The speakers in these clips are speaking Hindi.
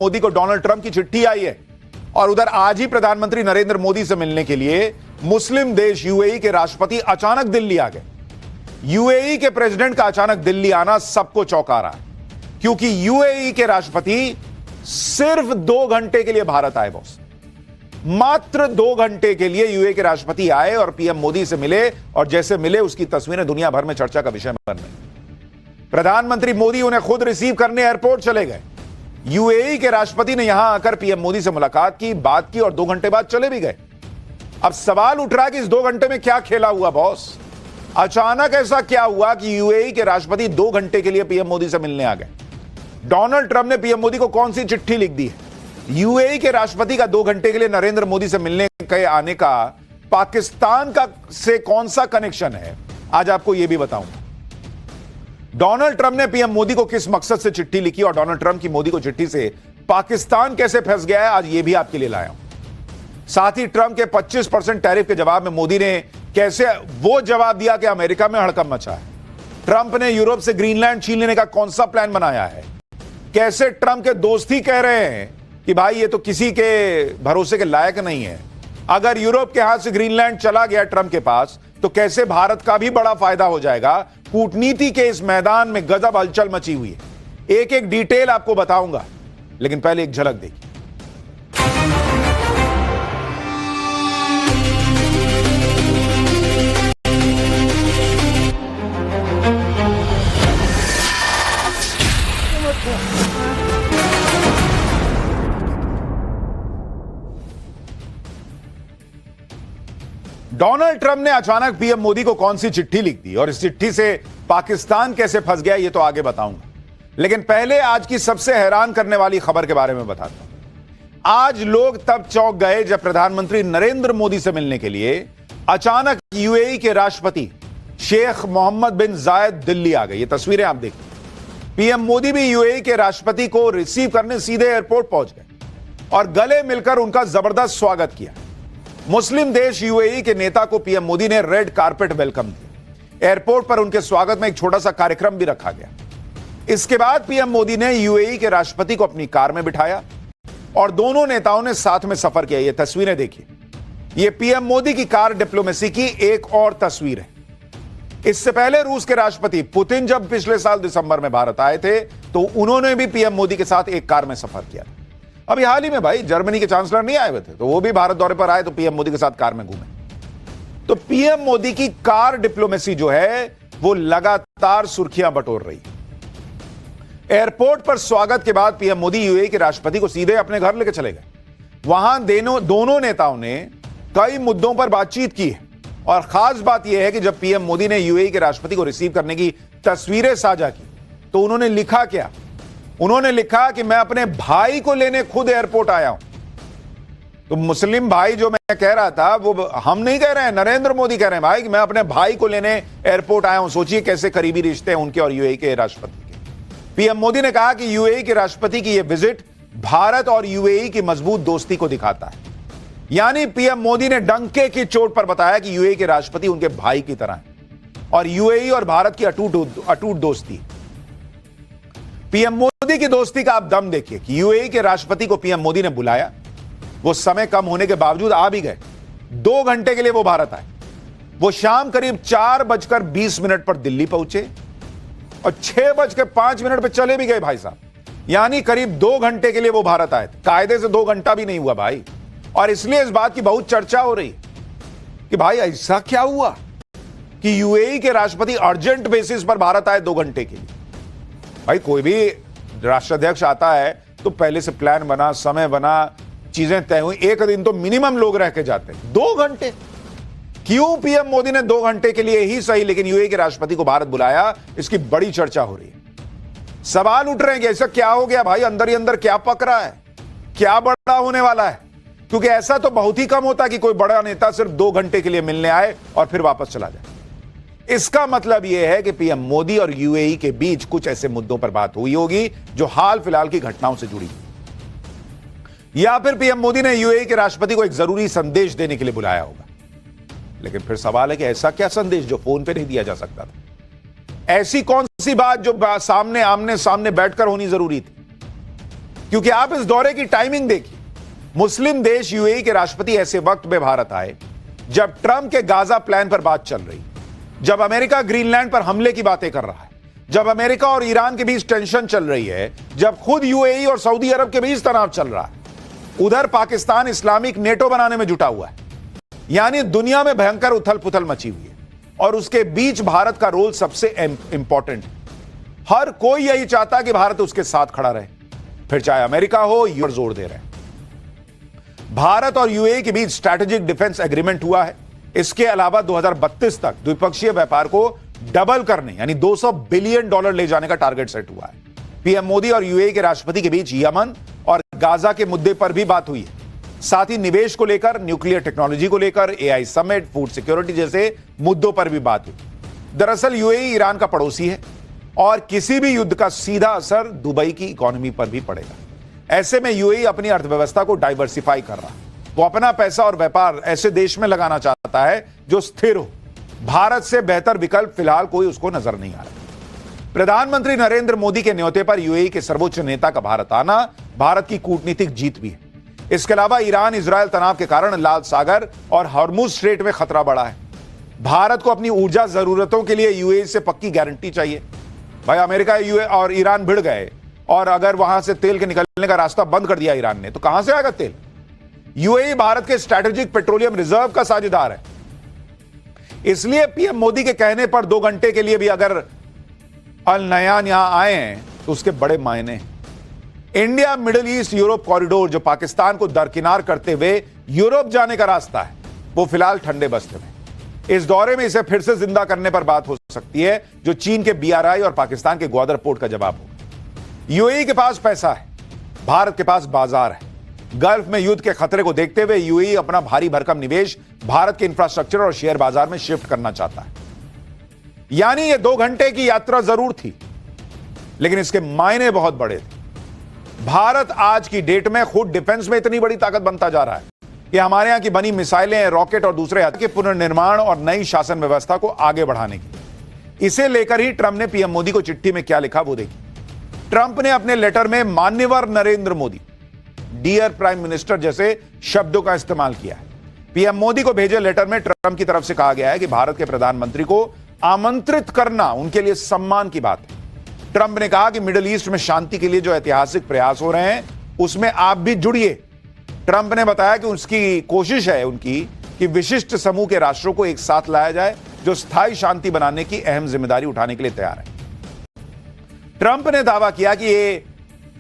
मोदी को डोनाल्ड ट्रंप की चिट्ठी आई है और उधर आज ही प्रधानमंत्री नरेंद्र मोदी से मिलने के लिए मुस्लिम देश यूएई के राष्ट्रपति अचानक दिल्ली आ गए। यूएई के प्रेसिडेंट का अचानक दिल्ली आना सबको चौंका रहा है, क्योंकि यूएई के राष्ट्रपति सिर्फ 2 घंटे के लिए भारत आए। बॉस, मात्र 2 घंटे के लिए यूएई के राष्ट्रपति आए और पीएम मोदी से मिले, और जैसे मिले उसकी तस्वीरें दुनिया भर में चर्चा का विषय बन रही। प्रधानमंत्री मोदी उन्हें खुद रिसीव करने एयरपोर्ट चले गए। यूएई के राष्ट्रपति ने यहां आकर पीएम मोदी से मुलाकात की, बात की और 2 घंटे बाद चले भी गए। अब सवाल उठ रहा है कि इस 2 घंटे में क्या खेला हुआ बॉस? अचानक ऐसा क्या हुआ कि यूएई के राष्ट्रपति 2 घंटे के लिए पीएम मोदी से मिलने आ गए? डोनाल्ड ट्रंप ने पीएम मोदी को कौन सी चिट्ठी लिख दी है? यूएई के राष्ट्रपति का 2 घंटे के लिए नरेंद्र मोदी से मिलने के आने का पाकिस्तान का से कौन सा कनेक्शन है, आज आपको यह भी बताऊंगा। डोनाल्ड ट्रंप ने पीएम मोदी को किस मकसद से चिट्ठी लिखी और डोनाल्ड ट्रंप की मोदी को चिट्ठी से पाकिस्तान कैसे फंस गया है, आज यह भी आपके लिए लाया हूं। साथ ही ट्रंप के 25% टैरिफ के जवाब में मोदी ने कैसे वो जवाब दिया कि अमेरिका में हड़कंप मचा है। ट्रंप ने यूरोप से ग्रीनलैंड छीन लेने का कौन सा प्लान बनाया है। कैसे ट्रंप के दोस्त ही कह रहे हैं कि भाई ये तो किसी के भरोसे के लायक नहीं है। अगर यूरोप के हाथ से ग्रीनलैंड चला गया ट्रंप के पास, तो कैसे भारत का भी बड़ा फायदा हो जाएगा। कूटनीति के इस मैदान में गजब हलचल मची हुई है। एक एक डिटेल आपको बताऊंगा, लेकिन पहले एक झलक देखिए। डोनाल्ड ट्रंप ने अचानक पीएम मोदी को कौन सी चिट्ठी लिख दी और इस चिट्ठी से पाकिस्तान कैसे फंस गया, ये तो आगे बताऊंगा। लेकिन पहले आज की सबसे हैरान करने वाली खबर के बारे में बताता हूं। आज लोग तब चौंक गए जब प्रधानमंत्री नरेंद्र मोदी से मिलने के लिए अचानक यूएई के राष्ट्रपति शेख मोहम्मद बिन जायद दिल्ली आ गए। ये तस्वीरें आप देखिए। पीएम मोदी भी यूएई के राष्ट्रपति को रिसीव करने सीधे एयरपोर्ट पहुंच गए और गले मिलकर उनका जबरदस्त स्वागत किया। मुस्लिम देश यूएई के नेता को पीएम मोदी ने रेड कारपेट वेलकम दिया। एयरपोर्ट पर उनके स्वागत में एक छोटा सा कार्यक्रम भी रखा गया। इसके बाद पीएम मोदी ने यूएई के राष्ट्रपति को अपनी कार में बिठाया और दोनों नेताओं ने साथ में सफर किया। ये तस्वीरें देखिए। ये पीएम मोदी की कार डिप्लोमेसी की एक और तस्वीर है। इससे पहले रूस के राष्ट्रपति पुतिन जब पिछले साल दिसंबर में भारत आए थे, तो उन्होंने भी पीएम मोदी के साथ एक कार में सफर किया। अभी हाल ही में भाई जर्मनी के चांसलर नहीं आए हुए थे, तो वो भी भारत दौरे पर आए, तो पीएम मोदी के साथ कार में घूमे। तो पीएम मोदी की कार डिप्लोमेसी जो है वो लगातार सुर्खियां बटोर रही। एयरपोर्ट पर स्वागत के बाद पीएम मोदी यूएई के राष्ट्रपति को सीधे अपने घर लेकर चले गए। वहां दोनों नेताओं ने कई मुद्दों पर बातचीत की है और खास बात यह है कि जब पीएम मोदी ने यूएई के राष्ट्रपति को रिसीव करने की तस्वीरें साझा की, तो उन्होंने लिखा क्या? उन्होंने लिखा कि मैं अपने भाई को लेने खुद एयरपोर्ट आया हूं। तो मुस्लिम भाई जो मैं कह रहा था, वो हम नहीं कह रहे हैं, नरेंद्र मोदी कह रहे हैं भाई कि मैं अपने भाई को लेने एयरपोर्ट आया हूं। सोचिए कैसे करीबी रिश्ते हैं उनके और यूएई के राष्ट्रपति के। पीएम मोदी ने कहा कि यूएई के राष्ट्रपति की यह विजिट भारत और यूएई की मजबूत दोस्ती को दिखाता है। यानी पीएम मोदी ने डंके की चोट पर बताया कि यूएई के राष्ट्रपति उनके भाई की तरह है और यूएई और भारत की अटूट दोस्ती। पीएम मोदी की दोस्ती का आप दम देखिए कि यूएई के राष्ट्रपति को पीएम मोदी ने बुलाया, वो समय कम होने के बावजूद आ भी गए। 2 घंटे के लिए वो भारत आए। वो शाम करीब 4:20 पर दिल्ली पहुंचे और 6:05 पर चले भी गए भाई साहब। यानी करीब 2 घंटे के लिए वो भारत आए। कायदे से 2 घंटा भी नहीं हुआ भाई। और इसलिए इस बात की बहुत चर्चा हो रही कि भाई ऐसा क्या हुआ कि यूएई के राष्ट्रपति अर्जेंट बेसिस पर भारत आए 2 घंटे के लिए। भाई कोई भी राष्ट्राध्यक्ष आता है तो पहले से प्लान बना, समय बना, चीजें तय हुई, 1 दिन तो मिनिमम लोग रह के जाते हैं। 2 घंटे क्यों पीएम मोदी ने 2 घंटे के लिए ही सही, लेकिन यूएई के राष्ट्रपति को भारत बुलाया, इसकी बड़ी चर्चा हो रही है। सवाल उठ रहे हैं कि ऐसा क्या हो गया भाई, अंदर ही अंदर क्या पक रहा है, क्या बड़ा होने वाला है? क्योंकि ऐसा तो बहुत ही कम होता है कि कोई बड़ा नेता सिर्फ 2 घंटे के लिए मिलने आए और फिर वापस चला जाए। इसका मतलब यह है कि पीएम मोदी और यूएई के बीच कुछ ऐसे मुद्दों पर बात हुई होगी जो हाल फिलहाल की घटनाओं से जुड़ी, या फिर पीएम मोदी ने यूएई के राष्ट्रपति को एक जरूरी संदेश देने के लिए बुलाया होगा। लेकिन फिर सवाल है कि ऐसा क्या संदेश जो फोन पे नहीं दिया जा सकता था? ऐसी कौन सी बात जो सामने आमने सामने बैठकर होनी जरूरी थी? क्योंकि आप इस दौरे की टाइमिंग देखिए, मुस्लिम देश यूएई के राष्ट्रपति ऐसे वक्त में भारत आए जब ट्रंप के गाजा प्लान पर बात चल रही, जब अमेरिका ग्रीनलैंड पर हमले की बातें कर रहा है, जब अमेरिका और ईरान के बीच टेंशन चल रही है, जब खुद यूएई और सऊदी अरब के बीच तनाव चल रहा है। उधर पाकिस्तान इस्लामिक नेटो बनाने में जुटा हुआ है, यानी दुनिया में भयंकर उथल पुथल मची हुई है और उसके बीच भारत का रोल सबसे इंपॉर्टेंट है। हर कोई यही चाहता है कि भारत उसके साथ खड़ा रहे, फिर चाहे अमेरिका हो, यूर जोर दे रहे हैं। भारत और यूएई के बीच स्ट्रैटेजिक डिफेंस एग्रीमेंट हुआ है। इसके अलावा 2032 तक द्विपक्षीय व्यापार को डबल करने यानी $200 बिलियन ले जाने का टारगेट सेट हुआ है। पीएम मोदी और यूएई के राष्ट्रपति के बीच यमन और गाजा के मुद्दे पर भी बात हुई है। साथ ही निवेश को लेकर, न्यूक्लियर टेक्नोलॉजी को लेकर, एआई समिट, फूड सिक्योरिटी जैसे मुद्दों पर भी बात हुई। दरअसल यूएई ईरान का पड़ोसी है और किसी भी युद्ध का सीधा असर दुबई की इकोनॉमी पर भी पड़ेगा। ऐसे में यूएई अपनी अर्थव्यवस्था को डाइवर्सिफाई कर रहा है। वो अपना पैसा और व्यापार ऐसे देश में लगाना चाहता है जो स्थिर हो। भारत से बेहतर विकल्प फिलहाल कोई उसको नजर नहीं आ रहा। प्रधानमंत्री नरेंद्र मोदी के न्योते पर यूएई के सर्वोच्च नेता का भारत आना भारत की कूटनीतिक जीत भी है। इसके अलावा ईरान इजरायल तनाव के कारण लाल सागर और हॉर्मुज स्ट्रेट में खतरा बढ़ा है। भारत को अपनी ऊर्जा जरूरतों के लिए यूएई से पक्की गारंटी चाहिए। भाई, अमेरिका यूए और ईरान भिड़ गए और अगर वहां से तेल के निकलने का रास्ता बंद कर दिया ईरान ने, तो कहां से आएगा तेल? यूएई भारत के स्ट्रैटेजिक पेट्रोलियम रिजर्व का साझेदार है। इसलिए पीएम मोदी के कहने पर 2 घंटे के लिए भी अगर अल नयान यहां आए हैं तो उसके बड़े मायने हैं। India middle east Europe corridor, जो पाकिस्तान को दरकिनार करते हुए यूरोप जाने का रास्ता है, वो फिलहाल ठंडे बस्ते में। इस दौरे में इसे फिर से जिंदा करने पर बात हो सकती है, जो चीन के बीआरआई और पाकिस्तान के ग्वादर पोर्ट का जवाब होगा। यूएई के पास पैसा है, भारत के पास बाजार है। गल्फ में युद्ध के खतरे को देखते हुए यूएई अपना भारी भरकम निवेश भारत के इंफ्रास्ट्रक्चर और शेयर बाजार में शिफ्ट करना चाहता है। यानी ये 2 घंटे की यात्रा जरूर थी, लेकिन इसके मायने बहुत बड़े थे। भारत आज की डेट में खुद डिफेंस में इतनी बड़ी ताकत बनता जा रहा है कि हमारे यहां की बनी मिसाइलें, रॉकेट और दूसरे हथियार के पुनर्निर्माण और नई शासन व्यवस्था को आगे बढ़ाने की। इसे लेकर ही ट्रंप ने पीएम मोदी को चिट्ठी में क्या लिखा, वो देखिए। ट्रंप ने अपने लेटर में मान्यवर Narendra Modi, dear prime minister जैसे शब्दों का इस्तेमाल किया है। पीएम मोदी को भेजे लेटर में ट्रंप की तरफ से कहा गया है कि भारत के प्रधानमंत्री को आमंत्रित करना उनके लिए सम्मान की बात है। ट्रंप ने कहा कि मिडिल ईस्ट में शांति के लिए जो ऐतिहासिक प्रयास हो रहे हैं, उसमें आप भी जुड़िए। ट्रंप ने बताया कि उसकी कोशिश है उनकी कि विशिष्ट समूह के राष्ट्रों को एक साथ लाया जाए जो स्थायी शांति बनाने की अहम जिम्मेदारी उठाने के लिए तैयार है। ट्रंप ने दावा किया कि ये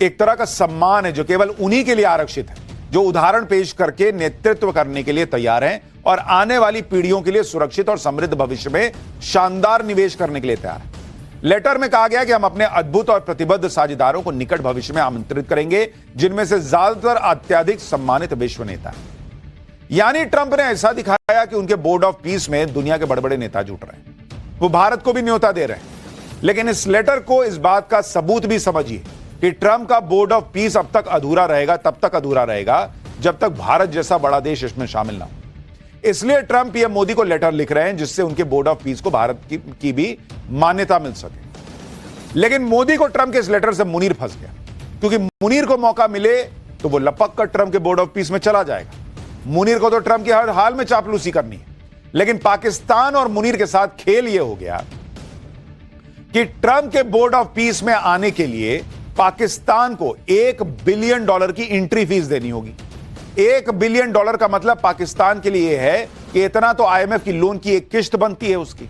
एक तरह का सम्मान है जो केवल उन्हीं के लिए आरक्षित है जो उदाहरण पेश करके नेतृत्व करने के लिए तैयार हैं और आने वाली पीढ़ियों के लिए सुरक्षित और समृद्ध भविष्य में शानदार निवेश करने के लिए तैयार है। लेटर में कहा गया कि हम अपने अद्भुत और प्रतिबद्ध साझेदारों को निकट भविष्य में आमंत्रित करेंगे, जिनमें से ज्यादातर अत्यधिक सम्मानित विश्व नेता हैं। यानी ट्रंप ने ऐसा दिखाया कि उनके बोर्ड ऑफ पीस में दुनिया के बड़े बड़े नेता जुट रहे हैं, वो भारत को भी न्योता दे रहे हैं। लेकिन इस लेटर को इस बात का सबूत भी समझिए कि ट्रंप का बोर्ड ऑफ पीस अब तक अधूरा रहेगा, तब तक अधूरा रहेगा जब तक भारत जैसा बड़ा देश इसमें शामिल ना हो। इसलिए ट्रंप पीएम मोदी को लेटर लिख रहे हैं जिससे उनके बोर्ड ऑफ पीस को भारत की भी मान्यता मिल सके। लेकिन मोदी को ट्रंप के इस लेटर से मुनीर फंस गया, क्योंकि मुनीर को मौका मिले तो वो लपक कर ट्रंप के बोर्ड ऑफ पीस में चला जाएगा। मुनीर को तो ट्रंप की हर हाल में चापलूसी करनी है। लेकिन पाकिस्तान और मुनीर के साथ खेल यह हो गया कि ट्रंप के बोर्ड ऑफ पीस में आने के लिए पाकिस्तान को $1 बिलियन की एंट्री फीस देनी होगी। $1 बिलियन का मतलब पाकिस्तान के लिए है कि इतना तो आईएमएफ की लोन की एक किश्त बनती है उसकी।